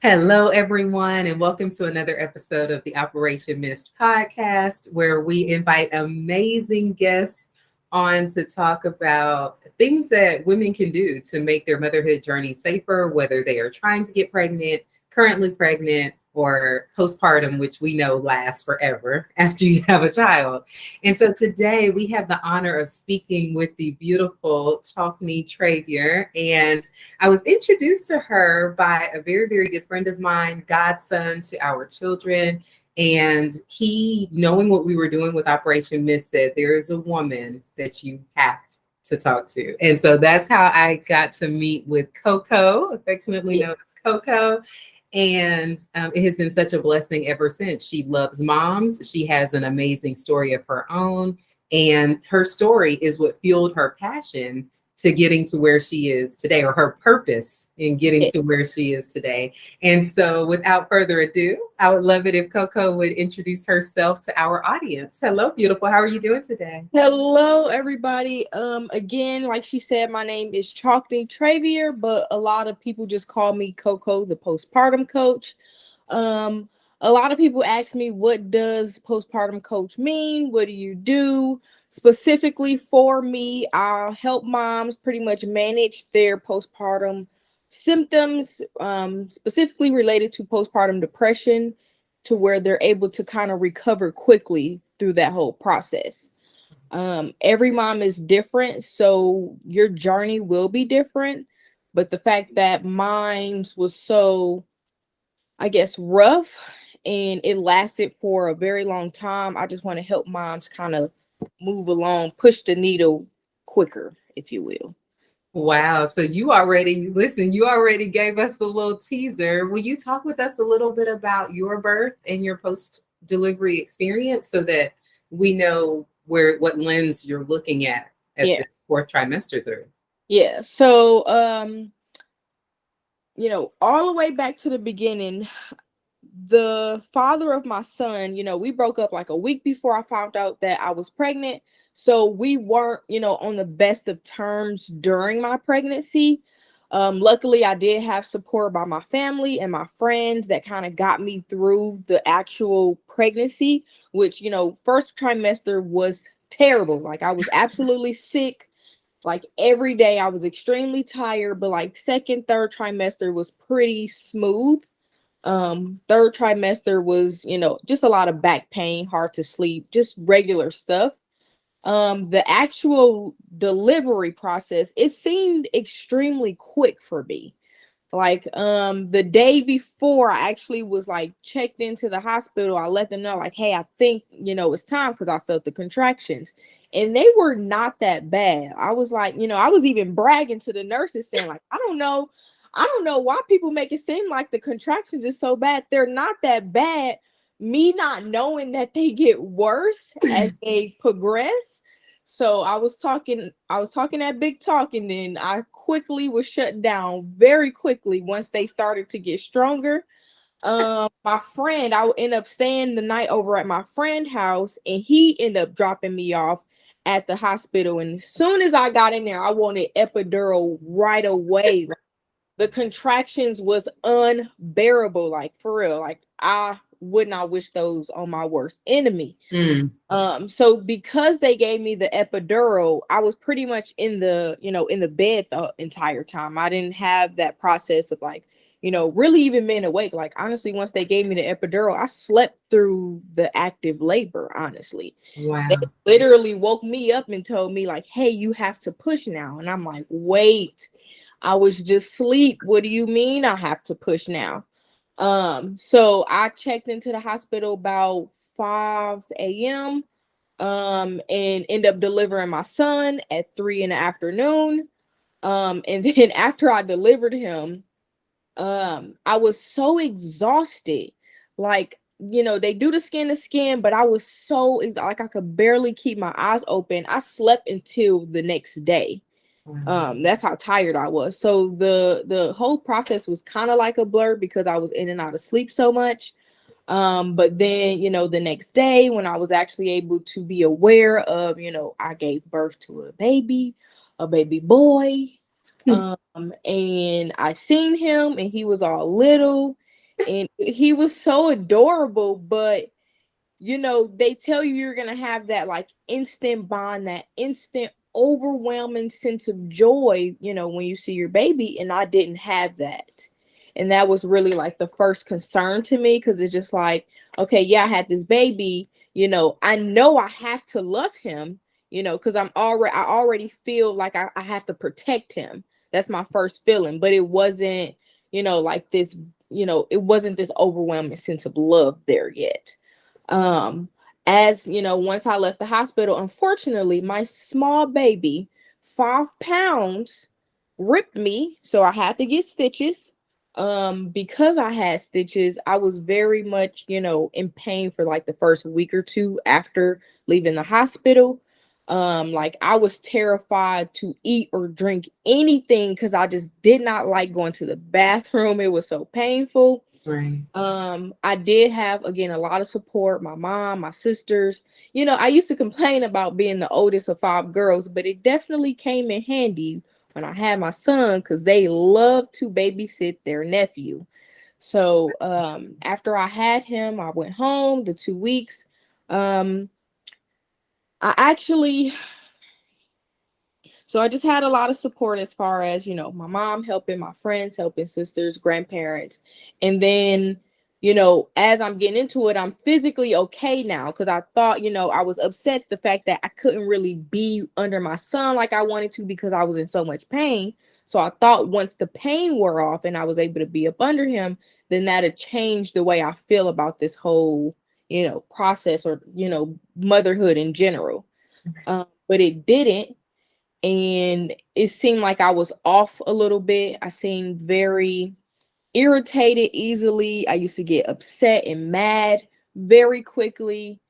Hello, everyone, and welcome to another episode of the Operation Missed podcast, where we invite amazing guests on to talk about things that women can do to make their motherhood journey safer, whether they are trying to get pregnant, currently pregnant, or postpartum, which we know lasts forever after you have a child. And so today we have the honor of speaking with the beautiful Chalkney Travier. And I was introduced to her by a very, very good friend of mine, godson to our children. And he, knowing what we were doing with Operation Miss, said, there is a woman that you have to talk to. And so that's how I got to meet with Coco, affectionately known as Coco. And it has been such a blessing ever since. She loves moms. She has an amazing story of her own. And her story is what fueled her passion to getting to where she is today, or her purpose in getting to where she is today. And so without further ado, I would love it if Coco would introduce herself to our audience. Hello, beautiful. How are you doing today? Hello, everybody. Again, like she said, my name is Chalkney Travier, but a lot of people just call me Coco, the postpartum coach. A lot of people ask me, what does postpartum coach mean? What do you do? Specifically for me, I'll help moms pretty much manage their postpartum symptoms, specifically related to postpartum depression, to where they're able to kind of recover quickly through that whole process. Every mom is different, so your journey will be different. But the fact that mine was so, I guess, rough and it lasted for a very long time, I just want to help moms kind of move along, push the needle quicker, if you will. Wow. So you already gave us a little teaser. Will you talk with us a little bit about your birth and your post delivery experience so that we know what lens you're looking at Yeah. this fourth trimester through? Yeah. So, all the way back to the beginning, the father of my son, we broke up like a week before I found out that I was pregnant. So we weren't, on the best of terms during my pregnancy. Luckily, I did have support by my family and my friends that kind of got me through the actual pregnancy, which, first trimester was terrible. Like, I was absolutely sick. Like, every day I was extremely tired, but like second, third trimester was pretty smooth. Third trimester was, just a lot of back pain, hard to sleep, just regular stuff. The actual delivery process, it seemed extremely quick for me. Like, the day before I actually was like checked into the hospital, I let them know, like, hey, I think, it's time, because I felt the contractions. And they were not that bad. I was like, I was even bragging to the nurses, saying, like, I don't know why people make it seem like the contractions is so bad. They're not that bad. Me not knowing that they get worse as they progress. So I was talking that big talk, and then I quickly was shut down very quickly once they started to get stronger. My friend, I would end up staying the night over at my friend's house, and he ended up dropping me off at the hospital. And as soon as I got in there, I wanted epidural right away. The contractions was unbearable, like, for real. Like, I would not wish those on my worst enemy. Mm. So because they gave me the epidural, I was pretty much in the bed the entire time. I didn't have that process of, like, really even being awake. Like, honestly, once they gave me the epidural, I slept through the active labor, honestly. They Wow. literally woke me up and told me, like, hey, you have to push now. And I'm like, wait, I was just asleep. What do you mean I have to push now? So I checked into the hospital about 5 a.m. And end up delivering my son at 3 in the afternoon. And then after I delivered him, I was so exhausted. Like, they do the skin to skin, but I was so like, I could barely keep my eyes open. I slept until the next day. Wow. That's how tired I was. So the whole process was kind of like a blur, because I was in and out of sleep so much. But then, the next day, when I was actually able to be aware of, I gave birth to a baby boy. And I seen him, and he was all little. and he was so adorable, but they tell you you're gonna have that like instant bond, that instant overwhelming sense of joy, when you see your baby, and I didn't have that. And that was really like the first concern to me, because it's just like, okay, yeah, I had this baby, I know I have to love him, because I already feel like I have to protect him. That's my first feeling, but it wasn't, like this, it wasn't this overwhelming sense of love there yet. um as once I left the hospital, unfortunately my small baby, 5 pounds, ripped me, so I had to get stitches. Because I had stitches, I was very much in pain for like the first week or two after leaving the hospital. Like I was terrified to eat or drink anything because I just did not like going to the bathroom. It was so painful. Right. I did have, again, a lot of support, my mom, my sisters. I used to complain about being the oldest of 5 girls, but it definitely came in handy when I had my son, because they love to babysit their nephew. So after I had him, I went home the 2 weeks. um I actually So I just had a lot of support, as far as, my mom helping, my friends helping, sisters, grandparents. And then, as I'm getting into it, I'm physically okay now, because I thought, I was upset the fact that I couldn't really be under my son like I wanted to, because I was in so much pain. So I thought once the pain wore off and I was able to be up under him, then that'd change the way I feel about this whole, process, or, motherhood in general. But it didn't, and it seemed like I was off a little bit. I seemed very irritated easily. I used to get upset and mad very quickly.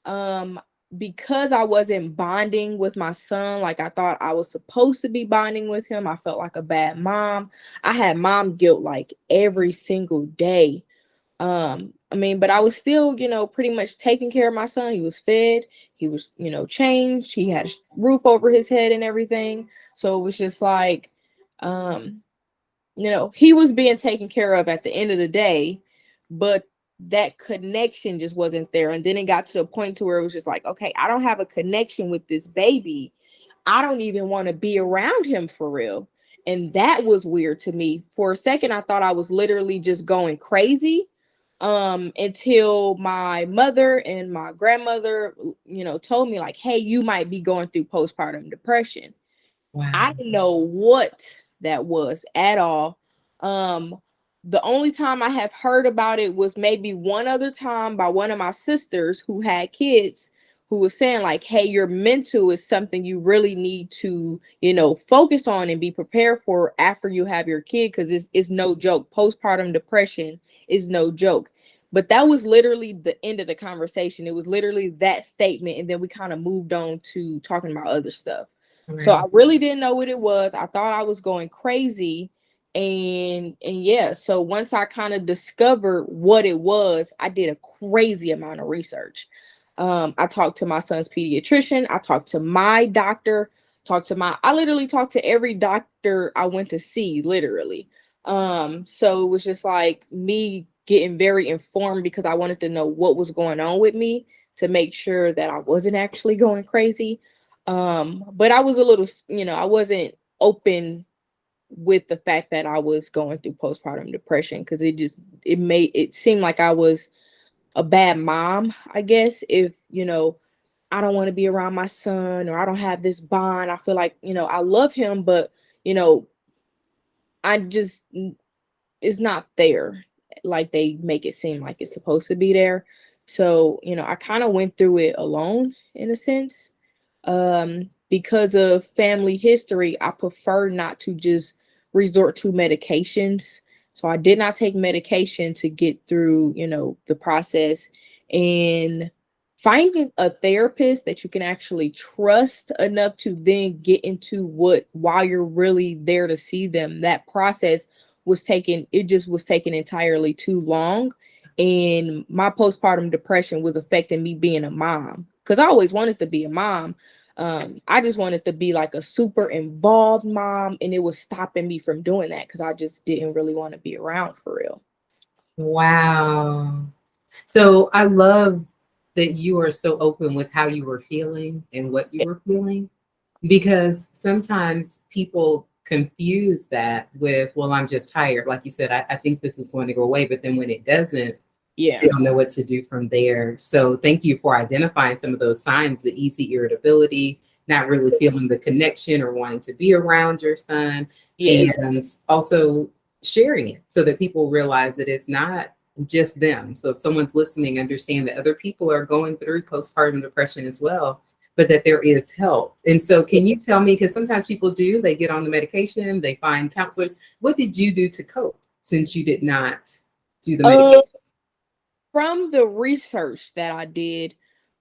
Um, because I wasn't bonding with my son like I thought I was supposed to be bonding with him, I felt like a bad mom. I had mom guilt like every single day. I mean, but I was still, pretty much taking care of my son. He was fed, he was, changed, he had a roof over his head and everything. So it was just like, um, he was being taken care of at the end of the day, but that connection just wasn't there. And then it got to the point to where it was just like, okay, I don't have a connection with this baby. I don't even want to be around him for real. And that was weird to me. For a second, I thought I was literally just going crazy. Until my mother and my grandmother, told me like, hey, you might be going through postpartum depression. I Wow. didn't know what that was at all. Um, the only time I have heard about it was maybe one other time by one of my sisters who had kids, who was saying like, hey, your mental is something you really need to, focus on and be prepared for after you have your kid, because it's no joke. Postpartum depression is no joke. But that was literally the end of the conversation. It was literally that statement. And then we kind of moved on to talking about other stuff. So I Right. really didn't know what it was. I thought I was going crazy. And yeah, so once I kind of discovered what it was, I did a crazy amount of research. I talked to my son's pediatrician, I talked to my doctor, I literally talked to every doctor I went to see, literally. So it was just like me getting very informed, because I wanted to know what was going on with me, to make sure that I wasn't actually going crazy. But I was a little, I wasn't open with the fact that I was going through postpartum depression, because it made it seem like I was a bad mom, I guess. If, I don't want to be around my son, or I don't have this bond. I feel like, I love him, but, you know, I just, it's not there like they make it seem like it's supposed to be there. So, I kind of went through it alone in a sense. Because of family history, I prefer not to just resort to medications. So I did not take medication to get through, the process. And finding a therapist that you can actually trust enough to then get into what, while you're really there to see them, that process was taking entirely too long. And my postpartum depression was affecting me being a mom, because I always wanted to be a mom. I just wanted to be like a super involved mom, and it was stopping me from doing that because I just didn't really want to be around for real. Wow. So I love that you are so open with how you were feeling and what you were feeling, because sometimes people confuse that with, well, I'm just tired. Like you said, I think this is going to go away. But then when it doesn't, they Yeah. don't know what to do from there. So thank you for identifying some of those signs, the easy irritability, not really Yes. feeling the connection or wanting to be around your son, Yes. and also sharing it so that people realize that it's not just them. So if someone's listening, understand that other people are going through postpartum depression as well, but that there is help. And so can you tell me, because sometimes people do, they get on the medication, they find counselors. What did you do to cope since you did not do the medication? Uh, from the research that I did,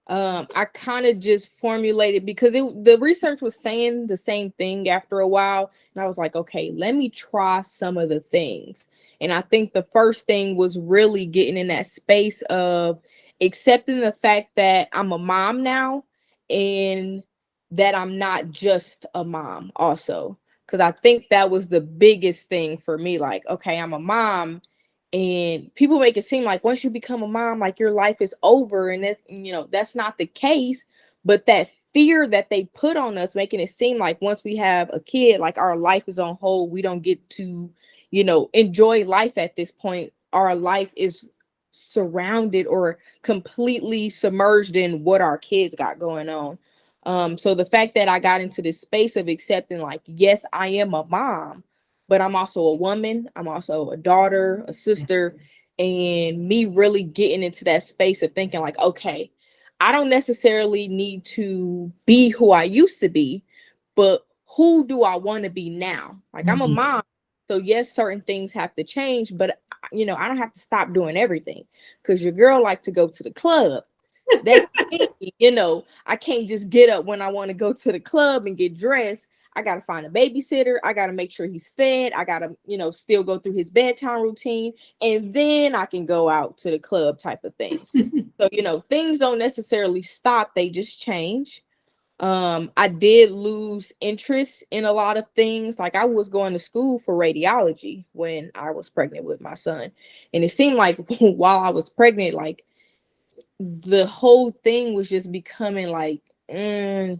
I kind of just formulated because the research was saying the same thing after a while, and I was like, okay, let me try some of the things. And I think the first thing was really getting in that space of accepting the fact that I'm a mom now, and that I'm not just a mom also. Because I think that was the biggest thing for me. Like, okay, I'm a mom, and people make it seem like once you become a mom, like your life is over, and that's not the case. But that fear that they put on us, making it seem like once we have a kid, like our life is on hold, we don't get to enjoy life at this point. Our life is surrounded or completely submerged in what our kids got going on. So the fact that I got into this space of accepting, like, yes, I am a mom, but I'm also a woman. I'm also a daughter, a sister, and me really getting into that space of thinking, like, okay, I don't necessarily need to be who I used to be, but who do I want to be now? Like, I'm a Mhm. mom. So yes, certain things have to change, but I don't have to stop doing everything, because your girl like to go to the club. That I can't just get up when I want to go to the club and get dressed. I got to find a babysitter. I got to make sure he's fed. I got to, still go through his bedtime routine. And then I can go out to the club type of thing. So, things don't necessarily stop, they just change. I did lose interest in a lot of things. Like, I was going to school for radiology when I was pregnant with my son. And it seemed like while I was pregnant, like, the whole thing was just becoming like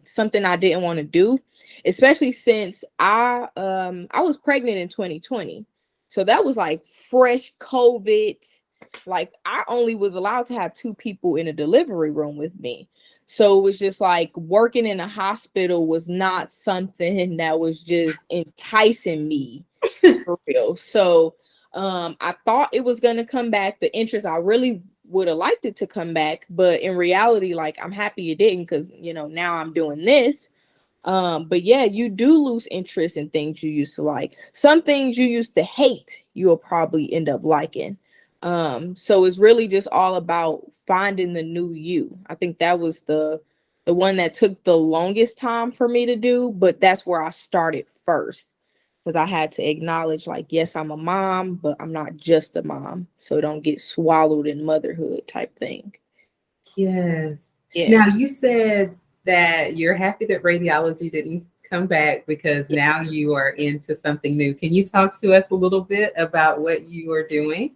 something I didn't want to do, especially since I was pregnant in 2020. So that was like fresh COVID. Like, I only was allowed to have two people in a delivery room with me. So it was just like working in a hospital was not something that was just enticing me for real. So I thought it was gonna come back. The interest, I really would have liked it to come back, but in reality, like, I'm happy it didn't, because now I'm doing this. But yeah, you do lose interest in things you used to like. Some things you used to hate, you'll probably end up liking. So it's really just all about finding the new you. I think that was the one that took the longest time for me to do, but that's where I started first, because I had to acknowledge, like, yes, I'm a mom, but I'm not just a mom. So don't get swallowed in motherhood type thing. Yes. Yeah. Now, you said that you're happy that radiology didn't come back because now you are into something new. Can you talk to us a little bit about what you are doing?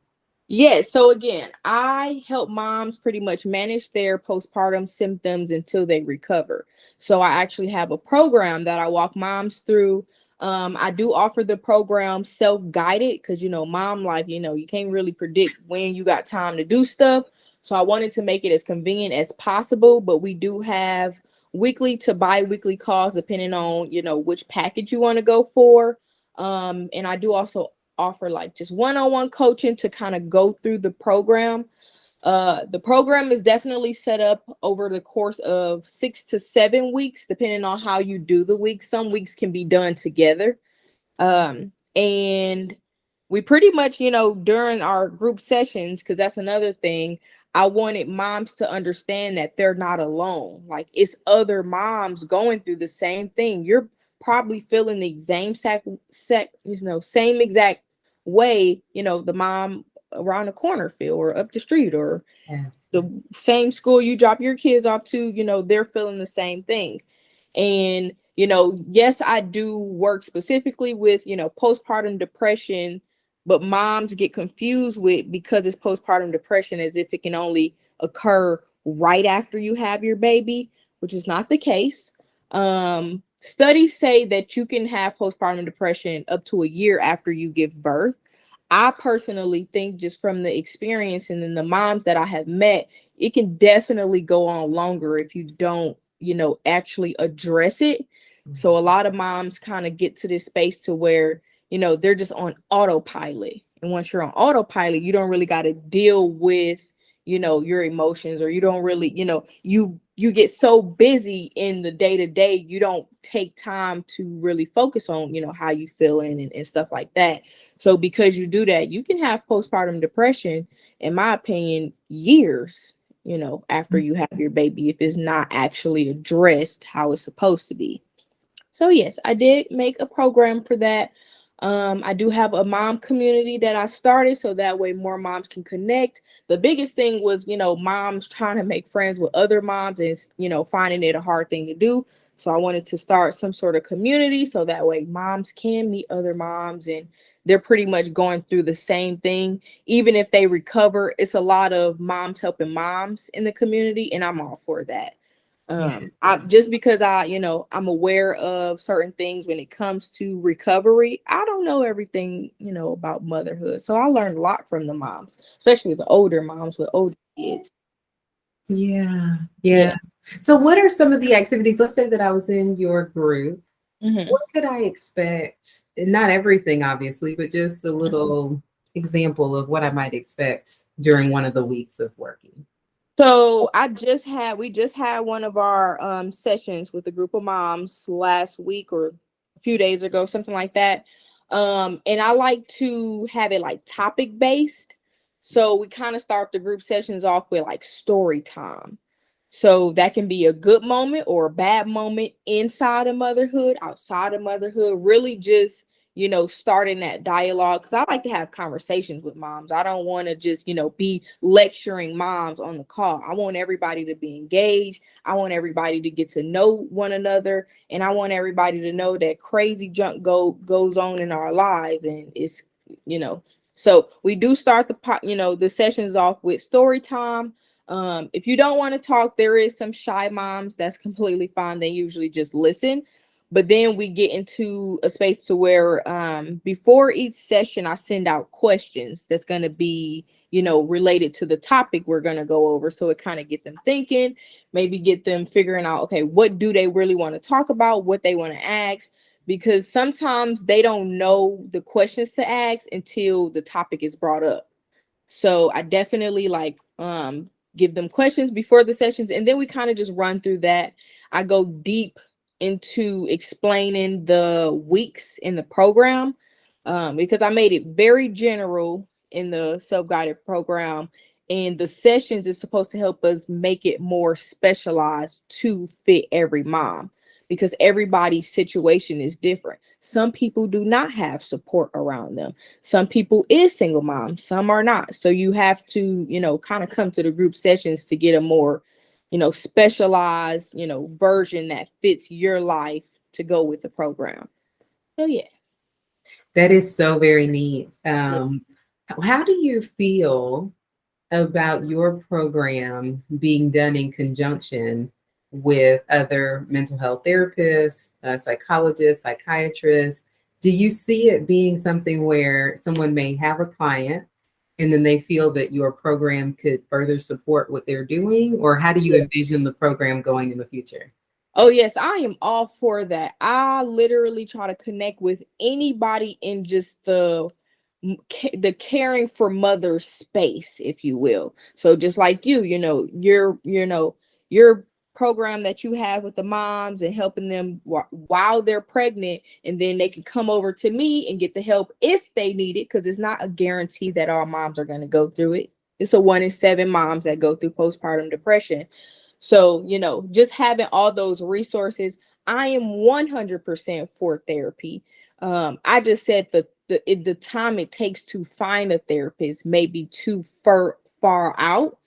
Yeah, so again, I help moms pretty much manage their postpartum symptoms until they recover. So I actually have a program that I walk moms through. I do offer the program self-guided, because mom life, you can't really predict when you got time to do stuff. So I wanted to make it as convenient as possible, but we do have weekly to bi-weekly calls depending on, which package you want to go for. And I do also offer like just one-on-one coaching to kind of go through the program. The program is definitely set up over the course of 6 to 7 weeks, depending on how you do the weeks. Some weeks can be done together. And we pretty much, during our group sessions, because that's another thing, I wanted moms to understand that they're not alone. Like, it's other moms going through the same thing. You're probably feeling the same exact way, the mom around the corner feel, or up the street, or Yes. the same school you drop your kids off to, they're feeling the same thing. And, yes, I do work specifically with, postpartum depression, but moms get confused with, because it's postpartum depression, as if it can only occur right after you have your baby, which is not the case. Studies say that you can have postpartum depression up to a year after you give birth. I personally think, just from the experience and then the moms that I have met, it can definitely go on longer if you don't, actually address it. So a lot of moms kind of get to this space to where, they're just on autopilot. And once you're on autopilot, you don't really got to deal with, your emotions, or you don't really, you get so busy in the day to day, you don't take time to really focus on, how you feeling, and stuff like that. So because you do that, you can have postpartum depression, in my opinion, years, after you have your baby, if it's not actually addressed how it's supposed to be. So yes, I did make a program for that. I do have a mom community that I started, so that way more moms can connect. The biggest thing was, moms trying to make friends with other moms, and, finding it a hard thing to do. So I wanted to start some sort of community, so that way moms can meet other moms, and they're pretty much going through the same thing. Even if they recover, it's a lot of moms helping moms in the community, and I'm all for that. I Yes. just because I'm aware of certain things when it comes to recovery. I don't know everything, about motherhood. So I learned a lot from the moms, especially the older moms with older kids. Yeah. Yeah. Yeah. So, what are some of the activities? Let's say that I was in your group. Hmm. What could I expect? And not everything, obviously, but just a little example of what I might expect during one of the weeks of working. So we just had one of our sessions with a group of moms last week, or a few days ago, something like that. And I like to have it like topic based. So we kind of start the group sessions off with like story time. So that can be a good moment or a bad moment inside of motherhood, outside of motherhood, really just, starting that dialogue. Cause I like to have conversations with moms. I don't want to just, be lecturing moms on the call. I want everybody to be engaged. I want everybody to get to know one another. And I want everybody to know that crazy junk goes on in our lives. And it's, you know, so we do start the sessions off with story time. If you don't want to talk, there is some shy moms. That's completely fine. They usually just listen. But then we get into a space to where before each session, I send out questions that's going to be, related to the topic we're going to go over. So it kind of get them thinking, maybe get them figuring out, okay, what do they really want to talk about, what they want to ask, because sometimes they don't know the questions to ask until the topic is brought up. So I definitely like give them questions before the sessions, and then we kind of just run through that. I go deep into explaining the weeks in the program, because I made it very general in the self-guided program, and the sessions is supposed to help us make it more specialized to fit every mom, because everybody's situation is different. Some people do not have support around them. Some people is single moms, some are not. So you have to, kind of come to the group sessions to get a more, specialized, version that fits your life to go with the program. So yeah. That is so very neat. Yeah. How do you feel about your program being done in conjunction with other mental health therapists, psychologists, psychiatrists? Do you see it being something where someone may have a client and then they feel that your program could further support what they're doing? Or how do you Yes. envision the program going in the future? Oh yes, I am all for that. I literally try to connect with anybody in just the caring for mother space, if you will. So just like your program that you have with the moms and helping them while they're pregnant, and then they can come over to me and get the help if they need it, because it's not a guarantee that all moms are going to go through it. It's a 1 in 7 moms that go through postpartum depression. So, just having all those resources, I am 100% for therapy. I just said the time it takes to find a therapist may be too far out.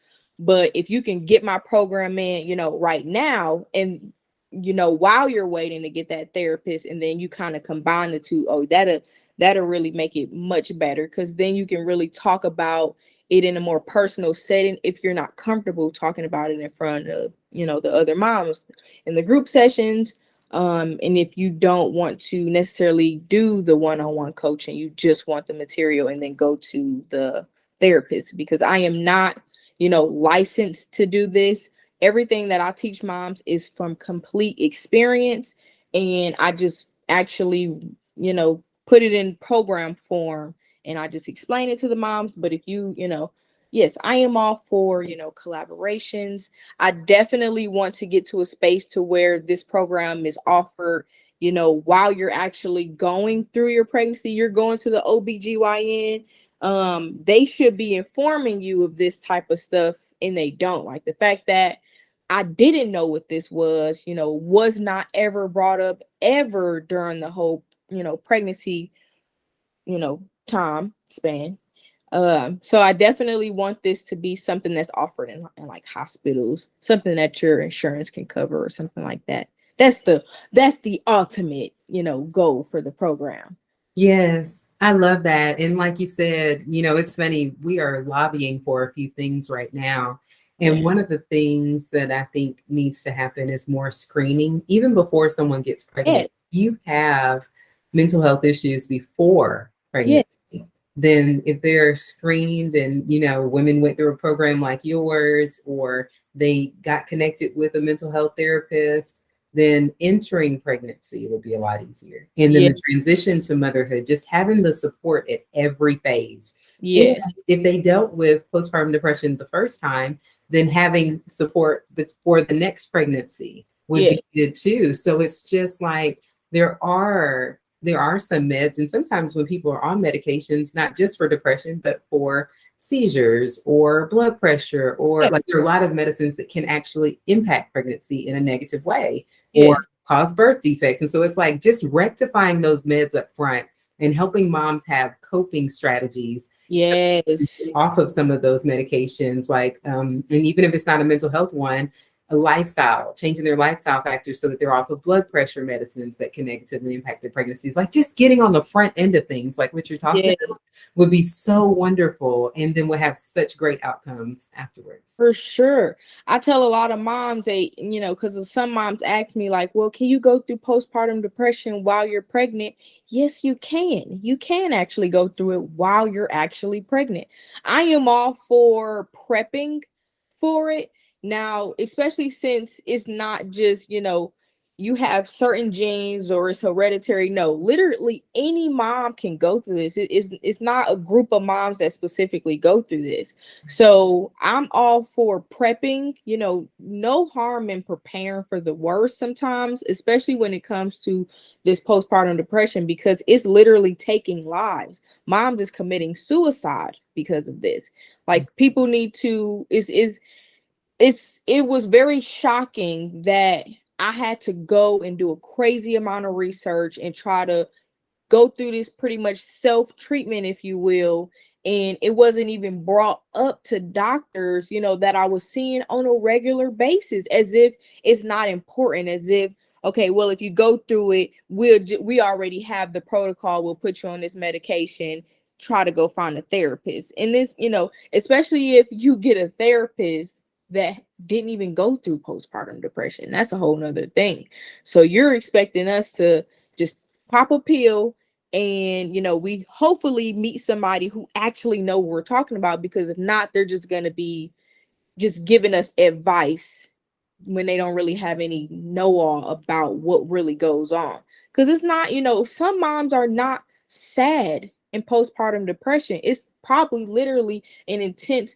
But if you can get my program in, right now, and while you're waiting to get that therapist, and then you kind of combine the two. Oh, that'll really make it much better, because then you can really talk about it in a more personal setting if you're not comfortable talking about it in front of the other moms in the group sessions. And if you don't want to necessarily do the one-on-one coaching, you just want the material and then go to the therapist, because I am not licensed to do this. Everything that I teach moms is from complete experience, and I just actually, put it in program form, and I just explain it to the moms. But if yes, I am all for, collaborations. I definitely want to get to a space to where this program is offered, while you're actually going through your pregnancy. You're going to the OBGYN. They should be informing you of this type of stuff, and they don't. Like the fact that I didn't know what this was not ever brought up ever during the whole, pregnancy, time span. So I definitely want this to be something that's offered in like hospitals, something that your insurance can cover or something like that. That's the ultimate, goal for the program. Yes, I love that. And like you said, it's funny, we are lobbying for a few things right now. And Yeah. one of the things that I think needs to happen is more screening, even before someone gets Yes. pregnant. You have mental health issues before Yes. pregnancy. Then if they're screened and, women went through a program like yours, or they got connected with a mental health therapist, then entering pregnancy will be a lot easier. And then Yeah. the transition to motherhood, just having the support at every phase. And Yes. if they dealt with postpartum depression the first time, then having support for the next pregnancy would Yeah. be good too. So it's just like there are some meds, and sometimes when people are on medications, not just for depression, but for seizures or blood pressure, or Yeah. like there are a lot of medicines that can actually impact pregnancy in a negative way or Yes. cause birth defects. And so it's like just rectifying those meds up front and helping moms have coping strategies so Yes. off of some of those medications, like, and even if it's not a mental health one, a lifestyle, changing their lifestyle factors so that they're off of blood pressure medicines that can negatively impact their pregnancies. Like just getting on the front end of things, like what you're talking Yes. about, would be so wonderful. And then we'll have such great outcomes afterwards. For sure. I tell a lot of moms, because some moms ask me, like, well, can you go through postpartum depression while you're pregnant? Yes, you can. You can actually go through it while you're actually pregnant. I am all for prepping for it. Now, especially since it's not just, you have certain genes or it's hereditary. No, literally any mom can go through this. It's not a group of moms that specifically go through this. So I'm all for prepping, no harm in preparing for the worst sometimes, especially when it comes to this postpartum depression, because it's literally taking lives. Moms is committing suicide because of this. Like people need to it was very shocking that I had to go and do a crazy amount of research and try to go through this pretty much self treatment, if you will. And it wasn't even brought up to doctors, that I was seeing on a regular basis, as if it's not important, as if, okay, well, if you go through it, we already have the protocol. We'll put you on this medication. Try to go find a therapist. And this, especially if you get a therapist that didn't even go through postpartum depression, that's a whole nother thing. So you're expecting us to just pop a pill and we hopefully meet somebody who actually know what we're talking about, because if not, they're just going to be just giving us advice when they don't really have any know-all about what really goes on. Because it's not, some moms are not sad in postpartum depression. It's probably literally an intense,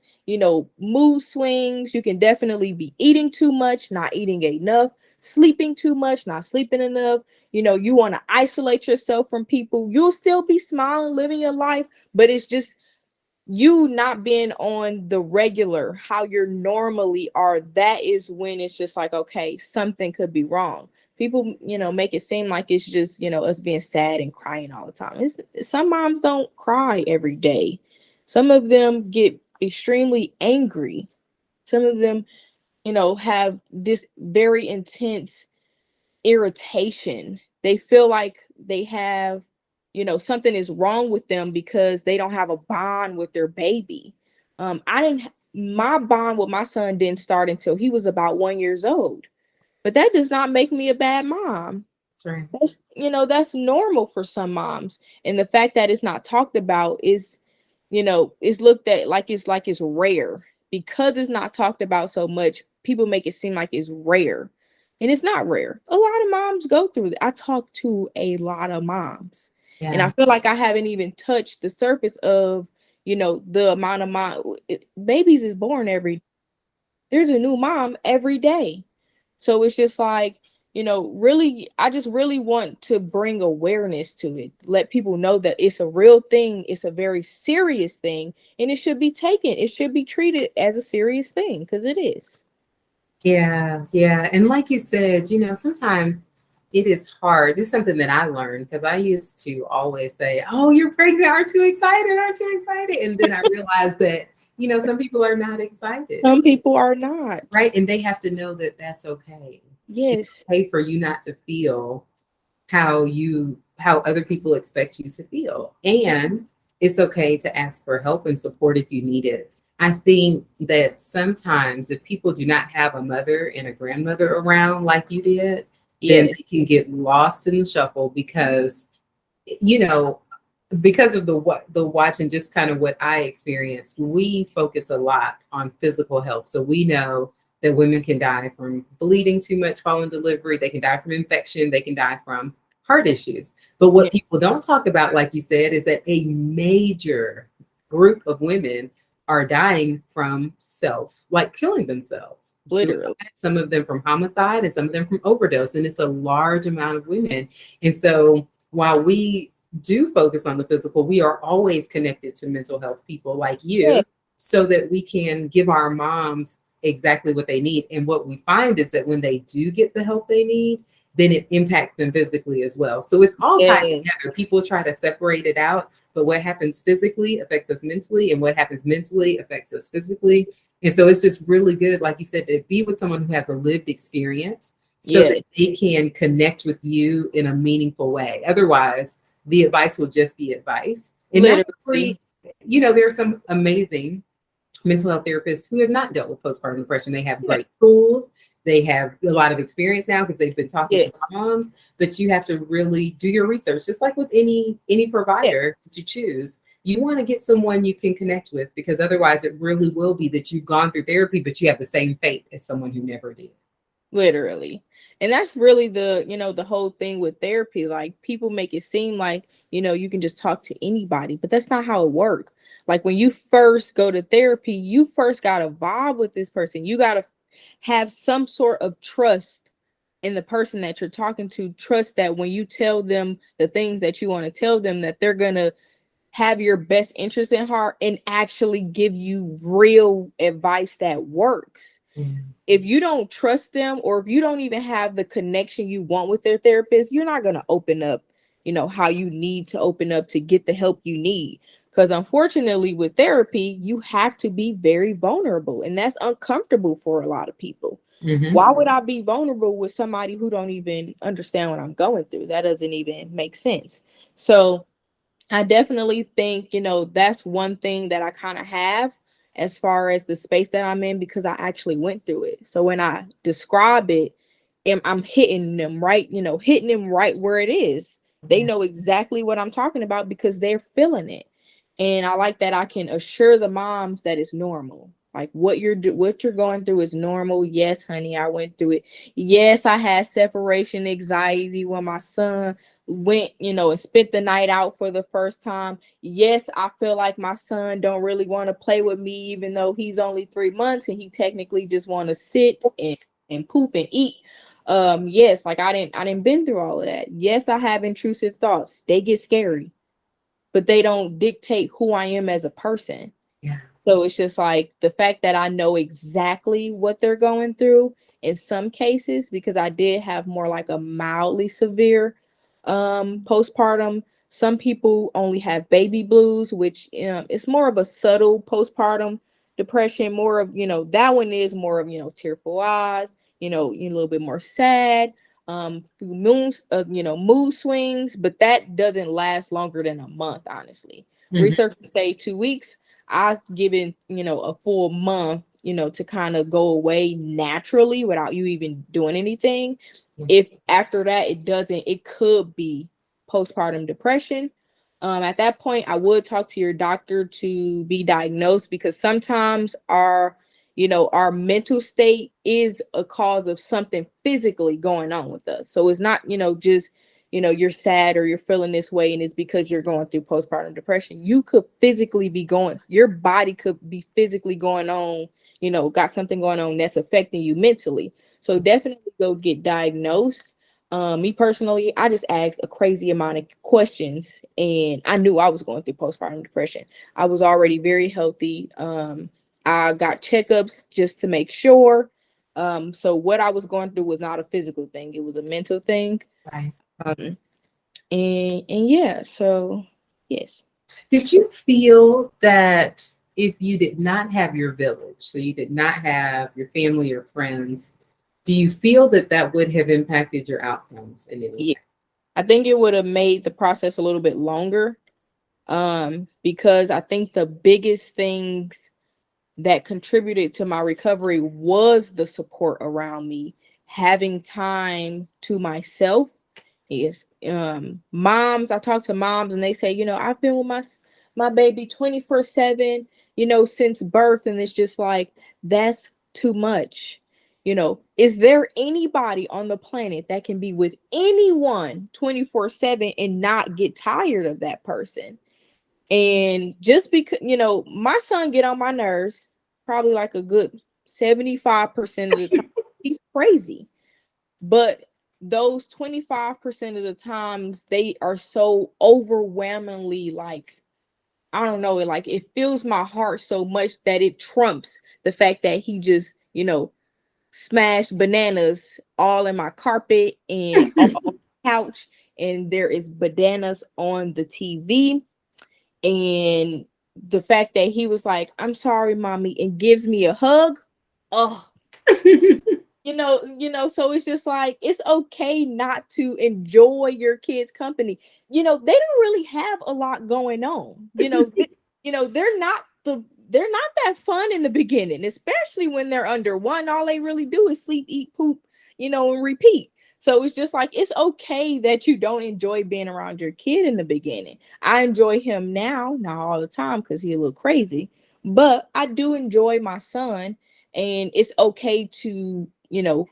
mood swings. You can definitely be eating too much, not eating enough, sleeping too much, not sleeping enough. You want to isolate yourself from people. You'll still be smiling, living your life, but it's just you not being on the regular how you're normally are. That is when it's just like, okay, something could be wrong. People make it seem like it's just us being sad and crying all the time. Some moms don't cry every day. Some of them get extremely angry. Some of them have this very intense irritation. They feel like they have, something is wrong with them because they don't have a bond with their baby. I didn't My bond with my son didn't start until he was about 1 year old. But that does not make me a bad mom. That's right. That's normal for some moms. And the fact that it's not talked about is looked at like it's rare. Because it's not talked about so much, people make it seem like it's rare. And it's not rare. A lot of moms go through it. I talk to a lot of moms. And I Yeah. feel like I haven't even touched the surface of, the amount of babies is born there's a new mom every day. So it's just like, really, I just really want to bring awareness to it. Let people know that it's a real thing. It's a very serious thing. And it should be taken. It should be treated as a serious thing because it is. Yeah, yeah. And like you said, sometimes it is hard. This is something that I learned because I used to always say, "Oh, you're pregnant. Aren't you excited? Aren't you excited?" And then I realized that, some people are not excited, Some people are not. right? And they have to know that that's okay. It's Yes. okay for you not to feel how other people expect you to feel. And it's okay to ask for help and support if you need it. I think that sometimes if people do not have a mother and a grandmother around like you did, then Yes. they can get lost in the shuffle you know, because of the watch and just kind of what I experienced, we focus a lot on physical health. So we know that women can die from bleeding too much following delivery, they can die from infection, they can die from heart issues. But what Yeah. people don't talk about, like you said, is that a major group of women are dying from like killing themselves, suicide, Literally. some of them from homicide, and some of them from overdose. And it's a large amount of women. And so while we do focus on the physical, we are always connected to mental health people like Yeah. you so that we can give our moms exactly what they need. And what we find is that when they do get the help they need, then it impacts them physically as well. So it's all tied Yes. together. People try to separate it out, but what happens physically affects us mentally, and what happens mentally affects us physically. And so it's just really good, like you said, to be with someone who has a lived experience so that Yes. they can connect with you in a meaningful way. Otherwise, the advice will just be advice. And not Literally. every, there are some amazing mental health therapists who have not dealt with postpartum depression. They have Yeah. great tools. They have a lot of experience now because they've been talking to Yes. moms, but you have to really do your research, just like with any Yeah. provider that you choose. You want to get someone you can connect with because otherwise it really will be that you've gone through therapy, but you have the same fate as someone who never did. Literally. And that's really the whole thing with therapy. Like people make it seem like, you can just talk to anybody, but that's not how it works. Like when you first go to therapy, you first got to vibe with this person. You got to have some sort of trust in the person that you're talking to. Trust that when you tell them the things that you want to tell them, that they're going to have your best interest in heart and actually give you real advice that works. Mm. If you don't trust them, or if you don't even have the connection you want with their therapist, you're not going to open up, how you need to open up to get the help you need. Because unfortunately, with therapy, you have to be very vulnerable, and that's uncomfortable for a lot of people. Mm-hmm. Why would I be vulnerable with somebody who don't even understand what I'm going through? That doesn't even make sense. So I definitely think, that's one thing that I kind of have as far as the space that I'm in, because I actually went through it. So when I describe it, I'm hitting them right where it is. They Yeah. know exactly what I'm talking about because they're feeling it. And I like that I can assure the moms that it's normal. Like what you're going through is normal. Yes, honey, I went through it. Yes, I had separation anxiety when my son went, and spent the night out for the first time. Yes, I feel like my son don't really want to play with me, even though he's only 3 months and he technically just want to sit and poop and eat. Yes, like I didn't been through all of that. Yes, I have intrusive thoughts. They get scary, but they don't dictate who I am as a person. Yeah. So it's just like the fact that I know exactly what they're going through in some cases, because I did have more like a mildly severe postpartum. Some people only have baby blues, which it's more of a subtle postpartum depression, more of, that one is more of, tearful eyes, you're a little bit more sad. through mood swings, but that doesn't last longer than a month, honestly. Mhm. Research say 2 weeks. I've given, a full month, to kind of go away naturally without you even doing anything. If after that it doesn't, it could be postpartum depression. At that point, I would talk to your doctor to be diagnosed, because sometimes our mental state is a cause of something physically going on with us. So it's not, just, you're sad or you're feeling this way and it's because you're going through postpartum depression. You could physically be going, your body could be physically going on, got something going on that's affecting you mentally. So definitely go get diagnosed. Me personally, I just asked a crazy amount of questions and I knew I was going through postpartum depression. I was already very healthy. I got checkups just to make sure. So what I was going through was not a physical thing; it was a mental thing. Right. Um, and yeah, so yes. Did you feel that if you did not have your village, so you did not have your family or friends, do you feel that that would have impacted your outcomes in any Yeah, way? I think it would have made the process a little bit longer. Because I think the biggest things that contributed to my recovery was the support around me, having time to myself. Yes. Moms, I talk to moms and they say, I've been with my baby 24/7, since birth, and it's just like that's too much. Is there anybody on the planet that can be with anyone 24/7 and not get tired of that person? And just because, my son get on my nerves probably like a good 75% of the time. He's crazy. But those 25% of the times they are so overwhelmingly like, I don't know, like it fills my heart so much that it trumps the fact that he just, smashed bananas all in my carpet and all on the couch, and there is bananas on the TV. And the fact that he was like, "I'm sorry, mommy," and gives me a hug. Oh, so it's just like it's okay not to enjoy your kids' company. They don't really have a lot going on. They're not that fun in the beginning, especially when they're under one. All they really do is sleep, eat, poop, and repeat. So it's just like it's okay that you don't enjoy being around your kid in the beginning. I enjoy him now, not all the time because he's a little crazy, but I do enjoy my son, and it's okay to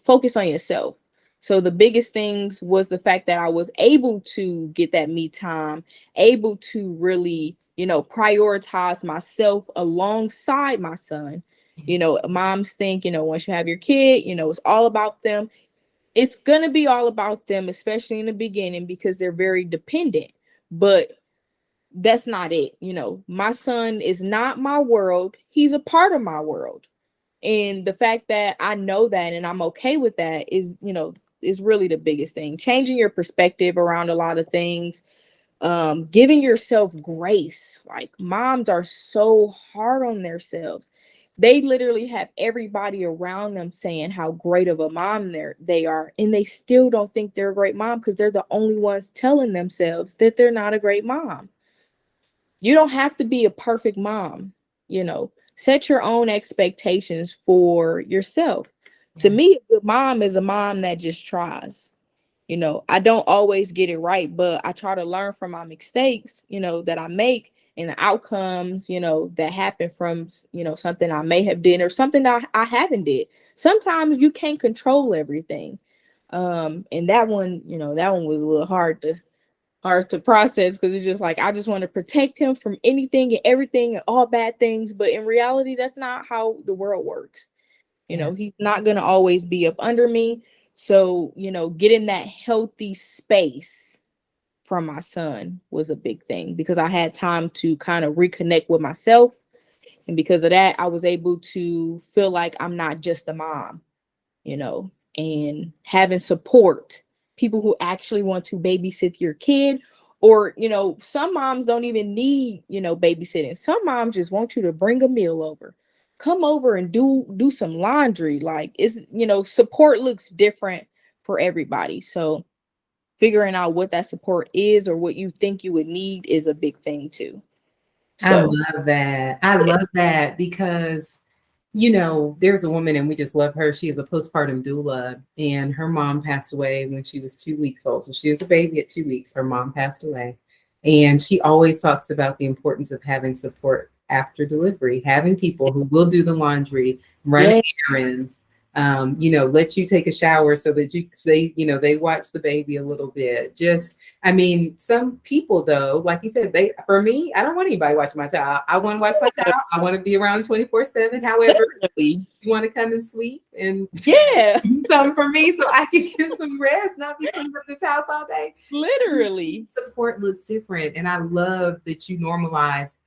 focus on yourself. So the biggest things was the fact that I was able to get that me time, able to really, prioritize myself alongside my son. Moms think, once you have your kid, it's all about them. It's going to be all about them, especially in the beginning, because they're very dependent. But that's not it. My son is not my world. He's a part of my world. And the fact that I know that and I'm okay with that is really the biggest thing. Changing your perspective around a lot of things, giving yourself grace. Like moms are so hard on themselves. They literally have everybody around them saying how great of a mom they are, and they still don't think they're a great mom because they're the only ones telling themselves that they're not a great mom. You don't have to be a perfect mom. Set your own expectations for yourself. To Yeah. me, a good mom is a mom that just tries. I don't always get it right, but I try to learn from my mistakes, that I make, and the outcomes, that happen from, something I may have did or something that I haven't did. Sometimes you can't control everything. And that one was a little hard to process, because it's just like I just want to protect him from anything and everything and all bad things, but in reality that's not how the world works. Yeah. He's not going to always be up under me. So getting that healthy space from my son was a big thing, because I had time to kind of reconnect with myself, and because of that I was able to feel like I'm not just a mom, and having support, people who actually want to babysit your kid. Or, some moms don't even need, babysitting. Some moms just want you to bring a meal over, come over and do some laundry. Like, support looks different for everybody. So figuring out what that support is or what you think you would need is a big thing too. I So love that. I love that because, you know, there's a woman and we just love her. She is a postpartum doula, and her mom passed away when she was 2 weeks old. So she was a baby at 2 weeks. Her mom passed away. And she always talks about the importance of having support after delivery, having people who will do the laundry, run yeah, errands, you know, let you take a shower so that you say, you know, they watch the baby a little bit. Just, I mean, some people though, like you said, for me, I don't want anybody watching my child. I want to watch my child. I want to be around 24/7. However, definitely. you want to come and sleep and Yeah, do something for me so I can get some rest, not be cleaning up this house all day. literally. Support looks different. And I love that you normalize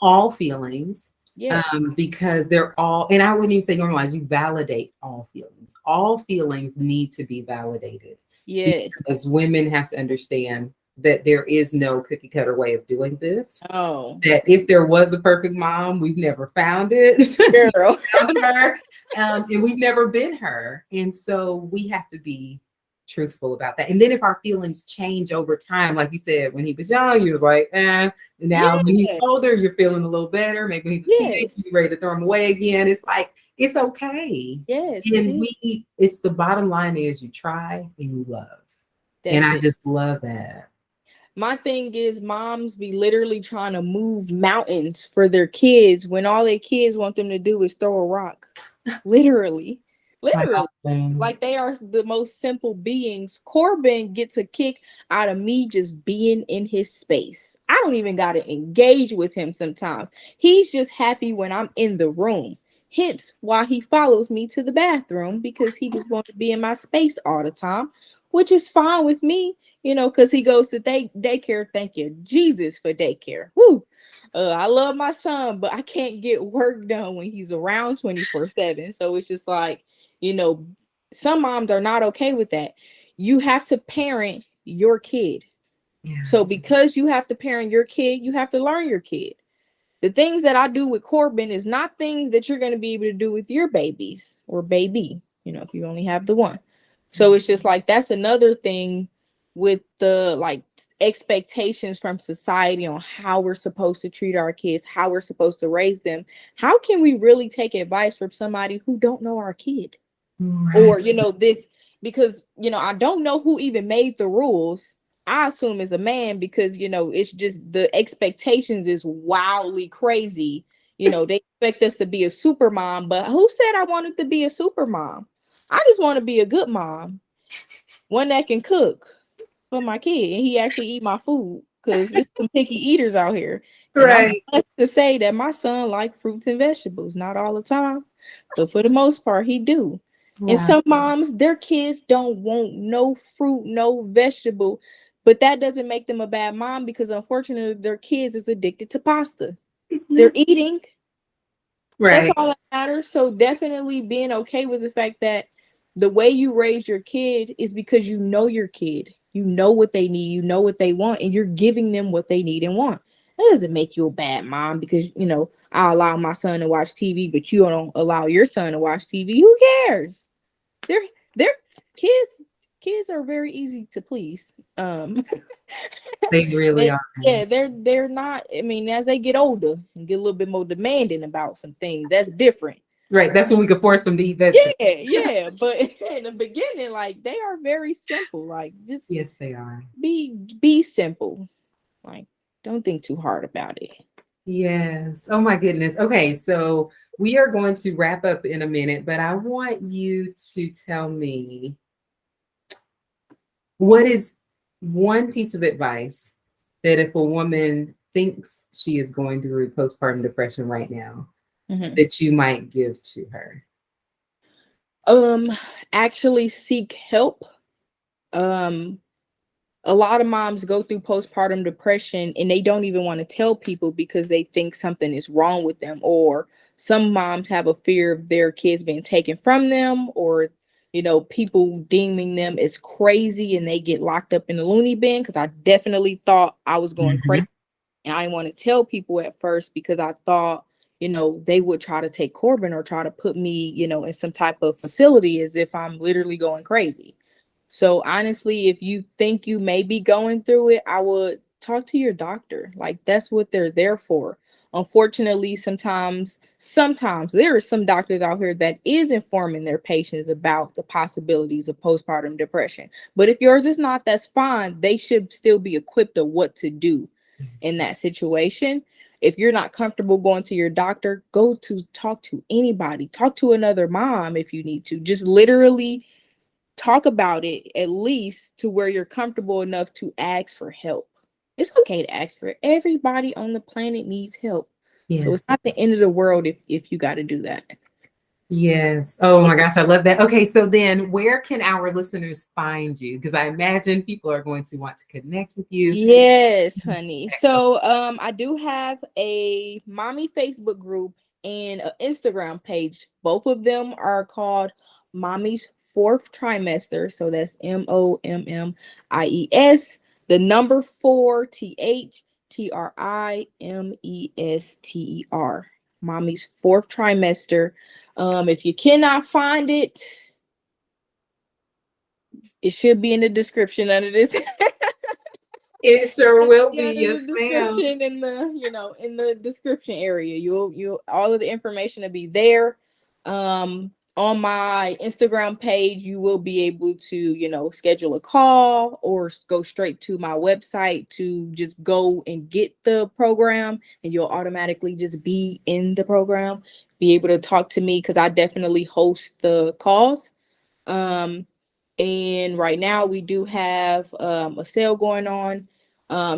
all feelings, Yes. because they're all, and I wouldn't even say normalize, you validate all feelings. All feelings need to be validated Yes. because women have to understand that there is no cookie cutter way of doing this. Oh, That if there was a perfect mom, we've never found it. girl. Found her, and we've never been her. And so we have to be truthful about that. And then if our feelings change over time, like you said, when he was young, you was like, eh. Now when he's Yeah. older, you're feeling a little better. Maybe he's a teenager, Yes. you're ready to throw him away again. It's like, it's okay. Yes, it And is. it's the bottom line is you try and you love. And That's I it. just love that. My thing is moms be literally trying to move mountains for their kids when all their kids want them to do is throw a rock. Literally. Literally. Wow. Like they are the most simple beings. Corbin gets a kick out of me just being in his space. I don't even got to engage with him sometimes. He's just happy when I'm in the room. Hence why he follows me to the bathroom because he just wants to be in my space all the time, which is fine with me, because he goes to daycare. Thank you, Jesus, for daycare. Woo! I love my son, but I can't get work done when he's around 24/7. So it's just like, you know, some moms are not okay with that. You have to parent your kid. Yeah. So because you have to parent your kid, you have to learn your kid. The things that I do with Corbin is not things that you're going to be able to do with your babies or baby, if you only have the one. So it's just like that's another thing with the like expectations from society on how we're supposed to treat our kids, how we're supposed to raise them. How can we really take advice from somebody who don't know our kid? Right. Or this, because I don't know who even made the rules. I assume it's a man because it's just the expectations is wildly crazy. They expect us to be a super mom, but who said I wanted to be a super mom? I just want to be a good mom, one that can cook for my kid and he actually eat my food, because it's some picky eaters out here. And I'm Right. blessed to say that my son like fruits and vegetables, not all the time, but for the most part he do. And Wow. some moms, their kids don't want no fruit, no vegetable, but that doesn't make them a bad mom because unfortunately their kids is addicted to pasta. They're eating. That's Right. all that matters. So definitely being okay with the fact that the way you raise your kid is because you know your kid. You know what they need, you know what they want, and you're giving them what they need and want. That doesn't make you a bad mom because I allow my son to watch TV, but you don't allow your son to watch TV. Who cares? They're kids. Kids are very easy to please. They really They, are. yeah, they're not. I mean, as they get older and get a little bit more demanding about some things, that's different. Right. That's when we could force them to eat vegetables. Yeah. But in the beginning, like they are very simple. Like just Yes, they are. be simple. Like don't think too hard about it. Yes. Oh my goodness. Okay, so we are going to wrap up in a minute, but I want you to tell me what is one piece of advice that if a woman thinks she is going through postpartum depression right now, Mhm. that you might give to her? Actually seek help. Um, a lot of moms go through postpartum depression and they don't even want to tell people because they think something is wrong with them, or some moms have a fear of their kids being taken from them, or people deeming them as crazy and they get locked up in the loony bin, because I definitely thought I was going crazy Mhm. and I didn't want to tell people at first because I thought they would try to take Corbin or try to put me in some type of facility as if I'm literally going crazy. So honestly, if you think you may be going through it, I would talk to your doctor. Like that's what they're there for. Unfortunately, sometimes there are some doctors out here that is informing their patients about the possibilities of postpartum depression. But if yours is not, that's fine. They should still be equipped of what to do in that situation. If you're not comfortable going to your doctor, go to talk to anybody. Talk to another mom if you need to. Just literally talk about it, at least to where you're comfortable enough to ask for help. It's okay to ask for it. Everybody on the planet needs help. So Yeah. it's not the end of the world if you got to do that. Yes. Oh my gosh, I love that. Okay, so then where can our listeners find you? Because I imagine people are going to want to connect with you. Yes, honey. So I do have a mommy Facebook group and an Instagram page. Both of them are called Mommy's Fourth Trimester. So that's MOMMIES, the number 4THTRIMESTER. Mommy's Fourth Trimester. If you cannot find it, it should be in the description under this. It sure will Yeah, be. in Yes, the ma'am. description, in the in the description area, you'll all of the information will be there. On my Instagram page, you will be able to schedule a call or go straight to my website to just go and get the program, and you'll automatically just be in the program, be able to talk to me because I definitely host the calls. Um, and right now we do have a sale going on.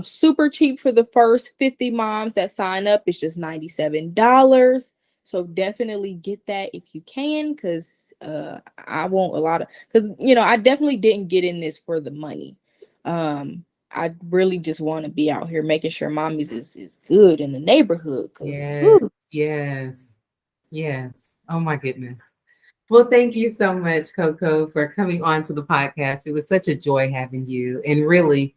Super cheap for the first 50 moms that sign up. It's just $97. So definitely get that if you can, because I want a lot of, because I definitely didn't get in this for the money. I really just want to be out here making sure mommies is good in the neighborhood because Yes, yes, yes. Oh my goodness. Well, thank you so much, Coco, for coming on to the podcast. It was such a joy having you. And really,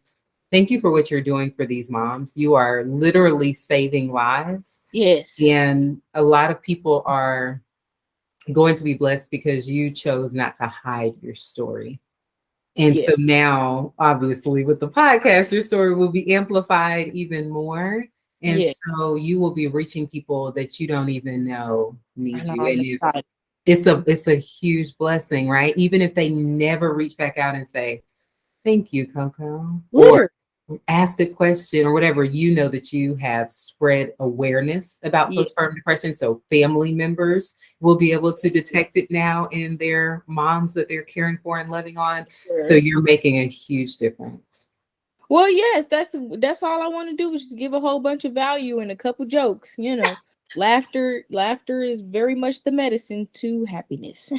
thank you for what you're doing for these moms. You are literally saving lives. yes, And a lot of people are going to be blessed because you chose not to hide your story. And yeah, so now, obviously, with the podcast, your story will be amplified even more. And yeah. so you will be reaching people that you don't even know I need know you. I'm And if excited. it's a huge blessing, right? Even if they never reach back out and say, thank you, Coco, or Literally, ask a question or whatever, you know that you have spread awareness about yeah. postpartum depression. So family members will be able to detect it now in their moms that they're caring for and loving on. So Sure. you're making a huge difference. Well, yes, that's all I want to do is just give a whole bunch of value and a couple jokes. Laughter is very much the medicine to happiness.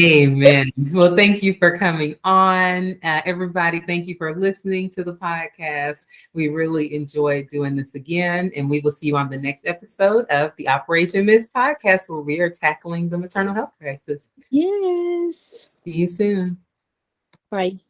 Amen. Well, thank you for coming on. Everybody, thank you for listening to the podcast. We really enjoyed doing this again, and we will see you on the next episode of the Operation Miss podcast, where we are tackling the maternal health crisis. Yes. See you soon. Bye.